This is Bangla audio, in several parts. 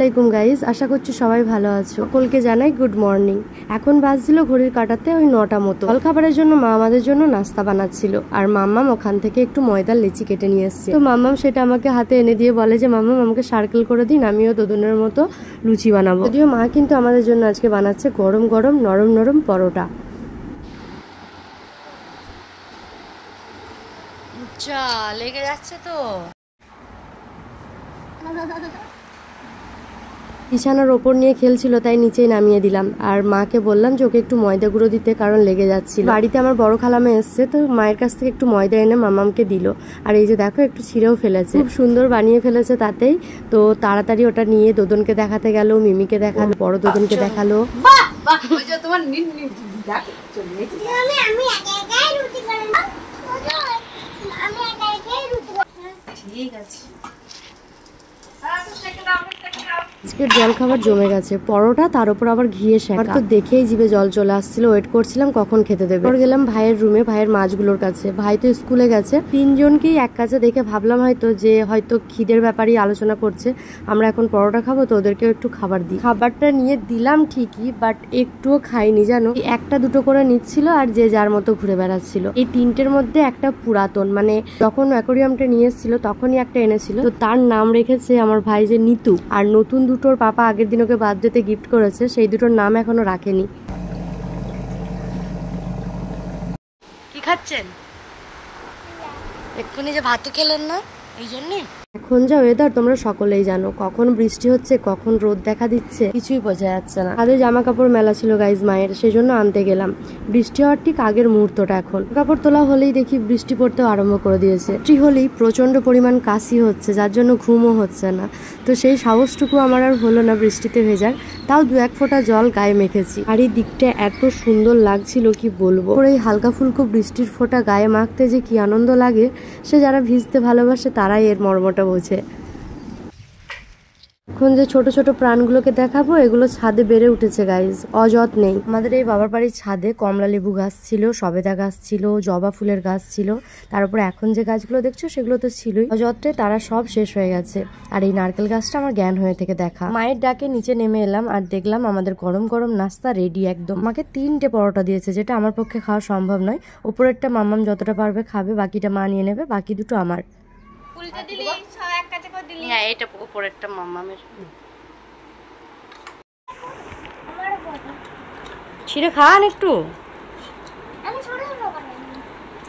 আলাইকুম গাইজ, আশা করছি সবাই ভালো আছো। সকলকে জানাই গুড মর্নিং। এখন বাজছিল ঘড়ির কাঁটাতে ওই 9টা মতো। জল খাবারের জন্য মা আমাদের জন্য নাস্তা বানাচ্ছিল, আর মাম্মাম ওখান থেকে একটু ময়দার লেচি কেটে নিয়ে এসছে। তো মাম্মাম সেটা আমাকে হাতে এনে দিয়ে বলে যে মাম্মাম আমাকে সার্কেল করে দিন, আমিও দোদনের মতো লুচি বানাবো। যদিও মা কিন্তু আমাদের জন্য আজকে বানাচ্ছে গরম গরম নরম নরম পরোটা। চা লেগে যাচ্ছে তো। বিছানার ওপর নিয়ে খেলছিল, তাই নিচেই নামিয়ে দিলাম। আর মাকে বললাম যে ওকে একটু ময়দা গুঁড়ো দিতে, কারণ লেগে যাচ্ছিল। বাড়িতে আমার বড় খালামে এসছে, তো মায়ের কাছ থেকে একটু ময়দা এনে মামামকে দিল। আর এই যে দেখো একটু ছিঁড়েও ফেলেছে, খুব সুন্দর বানিয়ে ফেলেছে তাতেই। তো তাড়াতাড়ি ওটা নিয়ে দোদনকে দেখাতে গেল, মিমিকে দেখালো, বড় দোদনকে দেখালো। ঠিক আছে, আজকের জল খাবার জমে গেছে। পরোটা, তার উপর আবার ঘিয়ে শেখা। তো দেখেই জিভে জল চলে আসছিল, ওয়েট করছিলাম কখন খেতে দেবে। পর গেলাম ভাইয়ের রুমে, ভাইয়ের মাছগুলোর কাছে। ভাই তো স্কুলে গেছে। তিনজনকেই এক কাছে দেখে ভাবলাম হয়তো খিদের ব্যাপারেই আলোচনা করছে। আমরা এখন পরোটা খাবো, তো ওদেরকেও একটু খাবার দিই। খাবারটা নিয়ে দিলাম ঠিকই, বাট একটুও খাইনি জানো। একটা দুটো করে নিচ্ছিল আর যে যার মতো ঘুরে বেড়াচ্ছিল। এই তিনটের মধ্যে একটা পুরাতন, মানে যখন অ্যাকোরিয়ামটা নিয়ে এসেছিল তখনই একটা এনেছিল, তো তার নাম রেখেছে আমার ভাই যে নিতু। আর নতুন দুটোর পাপা আগের দিন ওকে বার্থডেতে গিফট করেছে, সেই দুটোর নাম এখনো রাখেনি। কি খাচ্ছেন? এক্ষুনি যে ভাত খেলেন না, এই জন্যই। এখন যা ওয়েদার তোমরা সকলেই জানো, কখন বৃষ্টি হচ্ছে কখন রোদ দেখা দিচ্ছে কিছুই বোঝা যাচ্ছে না। তাদের জামা কাপড় মেলা ছিল গাইজ মায়ের, সেই জন্য আনতে গেলাম। বৃষ্টি হওয়ার ঠিক আগের মুহূর্তটা এখন। কাপড় তোলা হলেই দেখি বৃষ্টি পড়তেও আরম্ভ করে দিয়েছে। বৃষ্টি হলেই প্রচন্ড পরিমাণ কাশি হচ্ছে, যার জন্য ঘুমও হচ্ছে না। তো সেই সাহসটুকু আমার আর হলো না বৃষ্টিতে ভেজার, তাও 2-1 ফোঁটা জল গায়ে মেখেছি। আর এই দিকটা এত সুন্দর লাগছিল কি বলবো। এই হালকা ফুলকো বৃষ্টির ফোঁটা গায়ে মাখতে যে কি আনন্দ লাগে, সে যারা ভিজতে ভালোবাসে তারাই এর মর্মটা বোঝে। এখন যে ছোট ছোট প্রাণগুলোকে দেখাবো, এগুলো ছাদে বেড়ে উঠেছে গাইজ, অযত্নেই। আমাদের এই বাবার বাড়ির ছাদে কমলা লেবু গাছ ছিল, সবেদা গাছ ছিল, জবা ফুলের গাছ ছিল। তার উপর এখন যে গাছগুলো দেখছো সেগুলো তো ছিলই, অযত্নে তারা সব শেষ হয়ে গেছে। আর এই নারকেল গাছটা আমার জ্ঞান হয়ে থেকে দেখা। মায়ের ডাকে নিচে নেমে এলাম, আর দেখলাম আমাদের গরম গরম নাস্তা রেডি একদম। আমাকে 3টে পরোটা দিয়েছে, যেটা আমার পক্ষে খাওয়া সম্ভব নয়। উপরেরটা মাম্মাম যতটা পারবে খাবে, বাকিটা মা নিয়ে নেবে, বাকি দুটো আমার। হ্যাঁ, এটা উপরেরটা মাম্মামের। ছিঁড়ে খান একটু।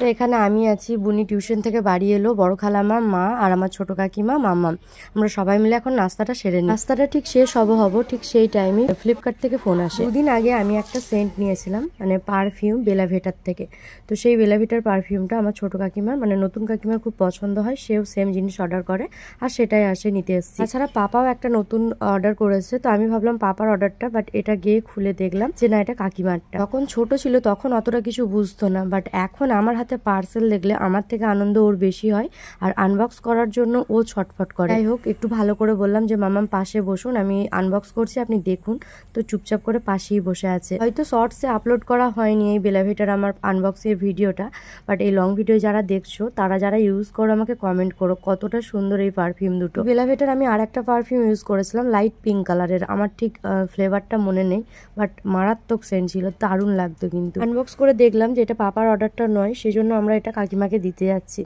তো এখানে আমি আছি, বুনি টিউশন থেকে বাড়ি এলো, বড় খালামা, মা আর আমার ছোট কাকিমা, মাম্মাম। আমরা সবাই মিলে এখন নাস্তাটা সেরে নিই। নাস্তাটা ঠিক শেষ হব ঠিক সেই টাইমে ফ্লিপকার্ট থেকে ফোন আসে। 2 দিন আগে আমি একটা সেন্ট নিয়েছিলাম, মানে পারফিউম বেলাভিটার থেকে। তো সেই বেলাভিটার পারফিউমটা আমার ছোট কাকিমার, মানে নতুন কাকিমার খুব পছন্দ হয়, সেও সেম জিনিস অর্ডার করে, আর সেটাই আসে নিতে এসেছি। তাছাড়া পাপাও একটা নতুন অর্ডার করেছে, তো আমি ভাবলাম পাপার অর্ডারটা, বাট এটা গিয়ে খুলে দেখলাম যে না, এটা কাকিমারটা। তখন ছোট ছিল, তখন অতটা কিছু বুঝতো না, বাট এখন আমার হাতে পার্সেল দেখলে আমার থেকে আনন্দ ওর বেশি হয়, আর আনবক্স করার জন্য ও ছটফট করে। যাই হোক, একটু ভালো করে বললাম যে মামাম পাশে বসুন, আমি আনবক্স করছি, আপনি দেখুন। তো চুপচাপ করে পাশেই বসে আছে। হয়তো শর্টসে আপলোড করা হয়নি এই বেলাভিটার আমার আনবক্সিং এর ভিডিওটা, বাট এই লং ভিডিও যারা দেখছো, তারা যারা ইউজ করো আমাকে কমেন্ট করো কতটা সুন্দর এই পারফিউম দুটো। বেলাভিটার আমি আর একটা পারফিউম ইউজ করেছিলাম, লাইট পিঙ্ক কালারের, আমার ঠিক ফ্লেভারটা মনে নেই, বাট মারাত্মক সেন্ট ছিল, দারুণ লাগতো। কিন্তু আনবক্স করে দেখলাম যে এটা পাপার অর্ডারটা নয়, সেজন্য আমরা এটা কাকিমাকে দিতে যাচ্ছি।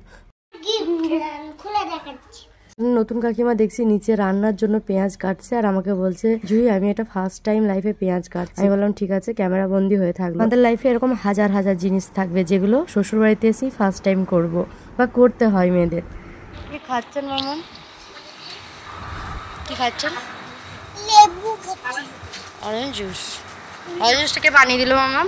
নতুন কাকিমা দেখছি নিচে রান্নার জন্য পেঁয়াজ কাটছে, আর আমাকে বলছে জুই আমি এটা ফার্স্ট টাইম লাইফে পেঁয়াজ কাটছি। আমি বললাম ঠিক আছে, ক্যামেরা বন্দি হয়ে থাকবে। আমাদের লাইফে এরকম হাজার হাজার জিনিস থাকবে যেগুলো শ্বশুর বাড়িতে এসেই ফার্স্ট টাইম করব, বা করতে হয় মেয়েদের। কি খাচ্ছেন মামা? কি খাচ্ছেন? লেবু খাচ্ছি। Orange juice. অরেঞ্জ জুসটাকে বানিয়ে দিল মামা।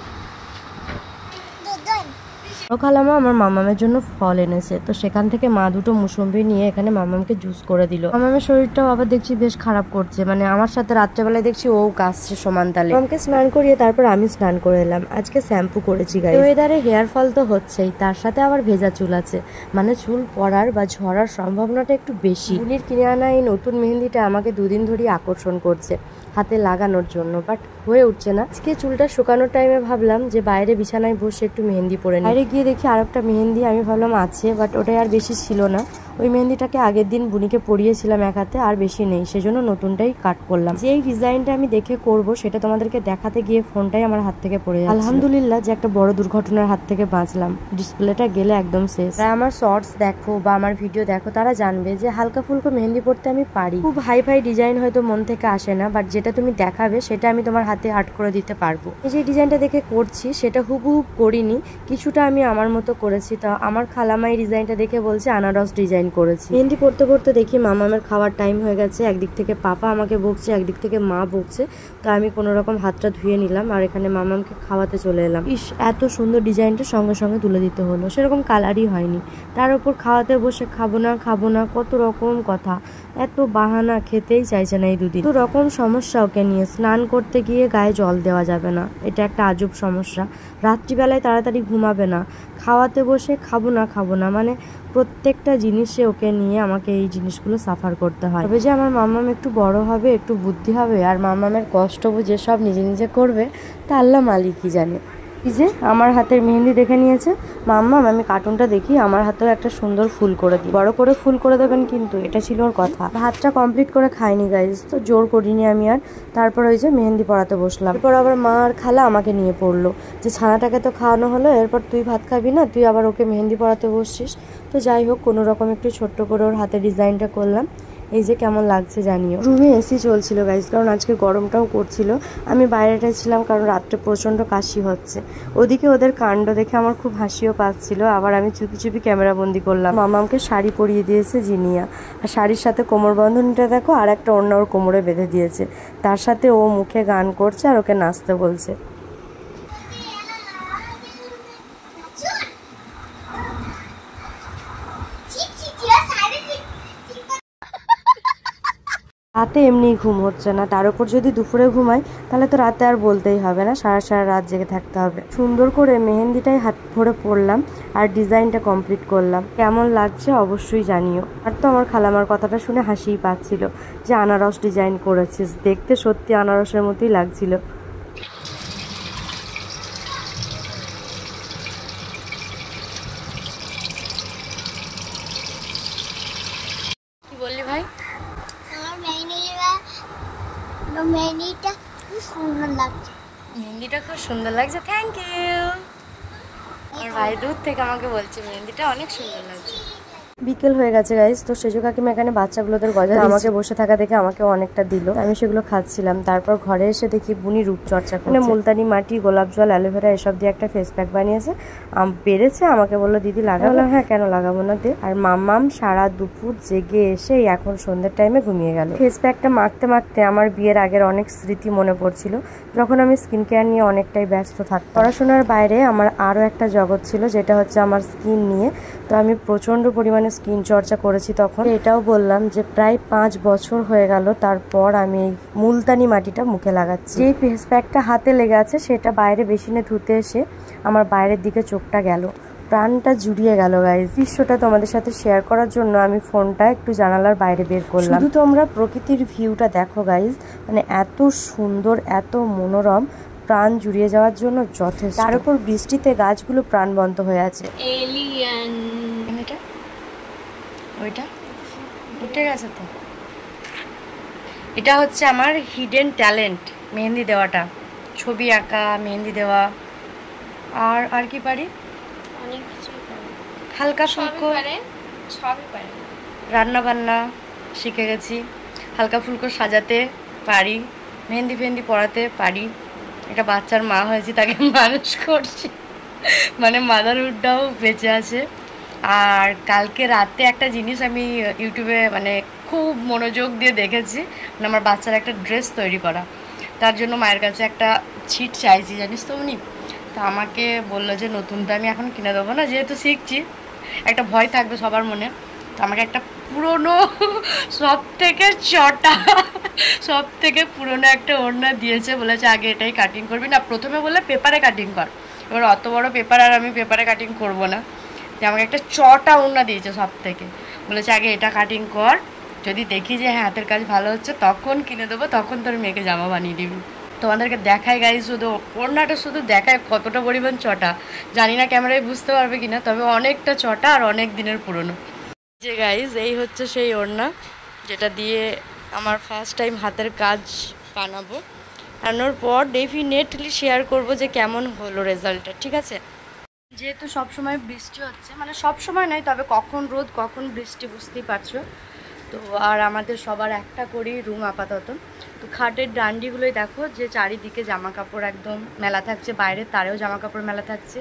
খালামা আমার মামামের জন্য ফল এনেছে, তো সেখান থেকে মা দুটো মুসম্বি নিয়ে এখানে মামামকে জুস করে দিল। মামামের শরীরটাও আবার দেখছি বেশ খারাপ করছে, মানে আমার সাথে রাত্রেবেলায় দেখছি ও কাশছে সমান তালে। মামামকে স্নান করিয়ে তারপর আমি স্নান করে এলাম। আজকে শ্যাম্পু করেছি গাইস। ওয়েদারে হেয়ার ফল তো হচ্ছেই, তার সাথে আবার ভেজা চুল আছে, মানে চুল পড়ার বা ঝরার সম্ভাবনাটা একটু বেশি। বুনির কিনে আনা এই নতুন মেহেন্দিটা আমাকে 2 দিন ধরে আকর্ষণ করছে হাতে লাগানোর জন্য, বাট হয়ে উঠছে না। আজকে চুলটা শুকানোর টাইমে ভাবলাম যে বাইরে বিছানায় বসে একটু মেহেন্দি পরে নিই। বাইরে গিয়ে দেখি আর একটা মেহেন্দি, আমি ভাবলাম আছে, বাট ওটাই আর বেশি ছিল না। ওই মেহেন্দিটাকে আগের দিন বুনিকে পরিয়েছিলাম এক হাতে, আর বেশি নেই, সেজন্য নতুনটাই কাট করলাম। যে এই ডিজাইনটা আমি দেখে করব সেটা তোমাদেরকে দেখাতে গিয়ে ফোনটাই আমার হাত থেকে পড়ে যাচ্ছে। আলহামদুলিল্লাহ যে একটা বড় দুর্ঘটনার হাত থেকে বাঁচলাম, ডিসপ্লেটা গেলে একদম শেষ। আমার শর্টস দেখো বা আমার ভিডিও দেখো তারা জানবে যে হালকা ফুলকো মেহেন্দি পড়তে আমি পারি। খুব হাই ফাই ডিজাইন হয়তো মন থেকে আসে না, বাট যেটা তুমি দেখাবে সেটা আমি তোমার হাতে আর্ট করে দিতে পারবো। এই যে ডিজাইনটা দেখে করছি সেটা হুবহু করিনি, কিছুটা আমি আমার মতো করেছি। তা আমার খালামাই ডিজাইনটা দেখে বলছে আনারস ডিজাইন করেছি। মেহেন্দি পড়তে পড়তে দেখি মামামের খাওয়ার টাইম হয়ে গেছে। একদিক থেকে পাপা আমাকে বকছে, একদিক থেকে মা বকছে। তো আমি কোনো রকম হাতটা ধুয়ে নিলাম আর এখানে মামামকে খাওয়াতে চলে এলাম। ইস, এত সুন্দর ডিজাইনটা সঙ্গে সঙ্গে তুলে দিতে হলো, সেরকম কালারই হয়নি। তার উপর খাওয়াতে বসে খাবো না কত রকম কথা, এত বাহানা, খেতেই চাইছে না এই দুদিন। তো রকম সমস্যা ওকে নিয়ে। স্নান করতে গিয়ে গায়ে জল দেওয়া যাবে না, এটা একটা আজব সমস্যা। রাত্রিবেলায় তাড়াতাড়ি ঘুমাবে না, খাওয়াতে বসে খাবো না, মানে প্রত্যেকটা জিনিসে ওকে নিয়ে আমাকে এই জিনিসগুলো সাফার করতে হয়। তবে যে আমার মাম্মাম একটু বড় হবে, একটু বুদ্ধি হবে আর মাম্মামের কষ্ট বুঝে সব নিজে নিজে করবে, তা আল্লাহ মালিকই জানে। এই যে আমার হাতের মেহেন্দি দেখে নিয়েছে মাম্মাম, আমি কার্টুনটা দেখি আমার হাতেও একটা সুন্দর ফুল করে দিই, বড় করে ফুল করে দেবেন কিন্তু, এটা ছিল ওর কথা। হাতটা কমপ্লিট করে খাইনি গাইজ, তো জোর করিনি আমি আর। তারপর ওই যে মেহেন্দি পড়াতে বসলাম। এরপর আবার মা আর খালা আমাকে নিয়ে পড়লো যে ছানাটাকে তো খাওয়ানো হলো, এরপর তুই ভাত খাবি না, তুই আবার ওকে মেহেন্দি পড়াতে বসছিস। তো যাই হোক, কোনো রকম একটু ছোট্ট করে ওর হাতে ডিজাইনটা করলাম। এই যে কেমন লাগছে জানিও। রুমে এসি চলছিল গাইজ, কারণ আজকে গরমটাও করছিল। আমি বাইরেটাই ছিলাম কারণ রাত্রে প্রচণ্ড কাশি হচ্ছে। ওদিকে ওদের কাণ্ড দেখে আমার খুব হাসিও পাচ্ছিল। আবার আমি চুপি চুপি ক্যামেরা বন্দি করলাম। মামাকে শাড়ি পরিয়ে দিয়েছে জিনিয়া, আর শাড়ির সাথে কোমর বন্ধনীটা দেখো, আর একটা ওড়না ওর কোমরে বেঁধে দিয়েছে। তার সাথে ও মুখে গান করছে আর ওকে নাচতে বলছে। রাতে এমনি ঘুম হচ্ছে না, তার উপর যদি দুপুরে ঘুমাই তাহলে তো রাতে আর বলতেই হবে না, সারা রাত জেগে থাকতে হবে। সুন্দর করে মেহেন্দিটাই হাত ভরে পড়লাম আর ডিজাইনটা কমপ্লিট করলাম। কেমন লাগছে অবশ্যই জানিও। আর তো আমার খালামার কথাটা শুনে হাসিই পাচ্ছিল যে আনারস ডিজাইন করেছিস, দেখতে সত্যি আনারসের মতোই লাগছিল। কি বললি ভাই? মেহেন্দিটা খুব সুন্দর লাগছে, থ্যাংক ইউ। আমার ভাই দূর থেকে আমাকে বলছে মেহেন্দিটা অনেক সুন্দর লাগছে। বিকেল হয়ে গেছে গাইজ, তো সেজো কাকিমা এখানে বাচ্চাগুলোদের গজা আমাকে বসে থাকা দেখে আমাকেও অনেকটা দিল, আমি সেগুলো খাচ্ছিলাম। তারপর ঘরে এসে দেখি বুনি রূপচর্চা মানে মুলতানি মাটি, গোলাপ জল, অ্যালোভেরা এসব দিয়ে একটা ফেস প্যাক বানিয়েছে, বেড়েছে। আমাকে বললো দিদি লাগাবো? হ্যাঁ, কেন লাগাবো না, দে। আর মাম্মাম সারা দুপুর জেগে এসে এখন সন্ধ্যের টাইমে ঘুমিয়ে গেল। ফেস প্যাকটা মাখতে মাখতে আমার বিয়ের আগের অনেক স্মৃতি মনে পড়ছিল, যখন আমি স্কিন কেয়ার নিয়ে অনেকটাই ব্যস্ত থাকতাম। পড়াশোনার বাইরে আমার আরও একটা জগৎ ছিল, যেটা হচ্ছে আমার স্কিন নিয়ে। তো আমি প্রচন্ড পরিমাণে স্কিন চর্চা করেছি তখন। এটাও বললাম যে প্রায় 5 বছর হয়ে গেল, তারপর আমি এই মুলতানি মাটিটা মুখে লাগাচ্ছি। যেই ফেস প্যাকটা হাতে লেগে আছে সেটা বাইরে বেসিনে ধুতে এসে আমার বাইরের দিকে চোখটা গেল, প্রাণটা জুড়িয়ে গেল গাইজ। দৃশ্যটা তোমাদের সাথে শেয়ার করার জন্য আমি ফোনটা একটু জানালার বাইরে বের করলাম। শুধু তোমরা প্রকৃতির ভিউটা দেখো গাইজ, মানে এত সুন্দর, এত মনোরম, প্রাণ জুড়িয়ে যাওয়ার জন্য যথেষ্ট। তার উপর বৃষ্টিতে গাছগুলো প্রাণবন্ত হয়ে আছে। এলিয়ান ওইটা উঠে গেছে তো। এটা হচ্ছে আমার হিডেন ট্যালেন্ট, মেহেন্দি দেওয়াটা, ছবি আঁকা, মেহেন্দি দেওয়া। আর কি পারি? অনেক কিছুই পারি, হালকা ফুলকো সবই পারি। রান্না বান্না শিখে গেছি, হালকা ফুলকো সাজাতে পারি, মেহেন্দি ফেহেন্দি পড়াতে পারি। একটা বাচ্চার মা হয়েছি, তাকে মানুষ করছি, মানে মাদারহুডটাও বেঁচে আছে। আর কালকে রাতে একটা জিনিস আমি ইউটিউবে মানে খুব মনোযোগ দিয়ে দেখেছি, মানে আমার বাচ্চার একটা ড্রেস তৈরি করা। তার জন্য মায়ের কাছে একটা ছিট চাইছি, জানিস তো উনি। তো আমাকে বললো যে নতুনটা আমি এখন কিনে দেবো না, যেহেতু শিখছি একটা ভয় থাকবে সবার মনে। তো আমাকে একটা পুরনো সব থেকে পুরনো একটা ওড়না দিয়েছে, বলেছে আগে এটাই কাটিং করবি না। প্রথমে বললে পেপারে কাটিং কর, এবার অত বড় পেপার আর আমি পেপারে কাটিং করবো না। আমাকে একটা চটা ওড়না দিয়েছে সব থেকে, বলেছে আগে এটা কাটিং কর, যদি দেখি যে হ্যাঁ হাতের কাজ ভালো হচ্ছে তখন কিনে দেবো, তখন তোর মেয়েকে জামা বানিয়ে দিবি। তোমাদেরকে দেখায় গাই, শুধু ওড়নাটা শুধু দেখায় কতটা পরিমাণ চটা, জানি না ক্যামেরায় বুঝতে পারবে কিনা, তবে অনেকটা চটা আর অনেক দিনের পুরনো। যে গাইজ এই হচ্ছে সেই ওড়না যেটা দিয়ে আমার ফার্স্ট টাইম হাতের কাজ বানাবো। বানানোর পর ডেফিনেটলি শেয়ার করব যে কেমন হলো রেজাল্টটা, ঠিক আছে। যেহেতু সবসময় বৃষ্টি হচ্ছে, মানে সবসময় নয়, তবে কখন রোদ কখন বৃষ্টি বুঝতেই পারছো তো। আর আমাদের সবার একটা করেই রুম আপাতত। তো খাটের ডান্ডিগুলোই দেখো যে চারিদিকে জামা কাপড় একদম মেলা থাকছে, বাইরে তারেও জামা কাপড় মেলা থাকছে,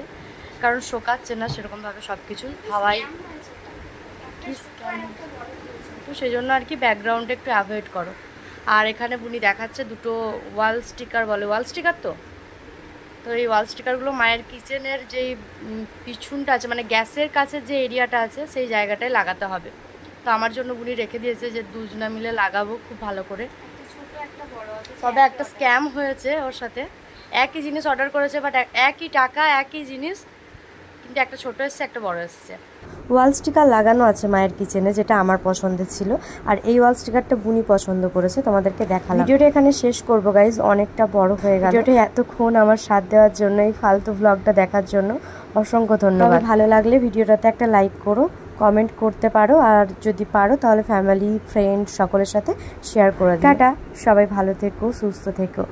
কারণ শোকাচ্ছে না সেরকমভাবে সব কিছু হাওয়ায়। তো সেই জন্য আর কি ব্যাকগ্রাউন্ডে একটু অ্যাভয়েড করো। আর এখানে বুনি দেখাচ্ছে দুটো ওয়াল স্টিকার, বলে ওয়াল স্টিকার তো। তো এই ওয়াল স্টিকারগুলো মায়ের কিচেনের যেই পিছনটা আছে, মানে গ্যাসের কাছে যে এরিয়াটা আছে সেই জায়গাটায় লাগাতে হবে। তো আমার জন্য বুনি রেখে দিয়েছে যে দুজনা মিলে লাগাবো খুব ভালো করে। তবে একটা স্ক্যাম হয়েছে ওর সাথে, একই জিনিস অর্ডার করেছে বাট একই টাকা একই জিনিস, কিন্তু একটা ছোট এসছে একটা বড় এসছে। ওয়াল স্টিকার লাগানো আছে মায়ের কিচেনে, যেটা আমার পছন্দের ছিল, আর এই ওয়াল স্টিকারটা বুনি পছন্দ করেছে, তোমাদেরকে দেখালাম। ভিডিওটা এখানে শেষ করবো গাইজ, অনেকটা বড় হয়ে গেল। ভিডিওটা এতক্ষণ আমার সাথ দেওয়ার জন্য, এই ফালতু ব্লগটা দেখার জন্য অসংখ্য ধন্যবাদ। ভালো লাগলে ভিডিওটাতে একটা লাইক করো, কমেন্ট করতে পারো, আর যদি পারো তাহলে ফ্যামিলি ফ্রেন্ড সকলের সাথে শেয়ার করে দিও। টাটা, সবাই ভালো থেকো, সুস্থ থেকো।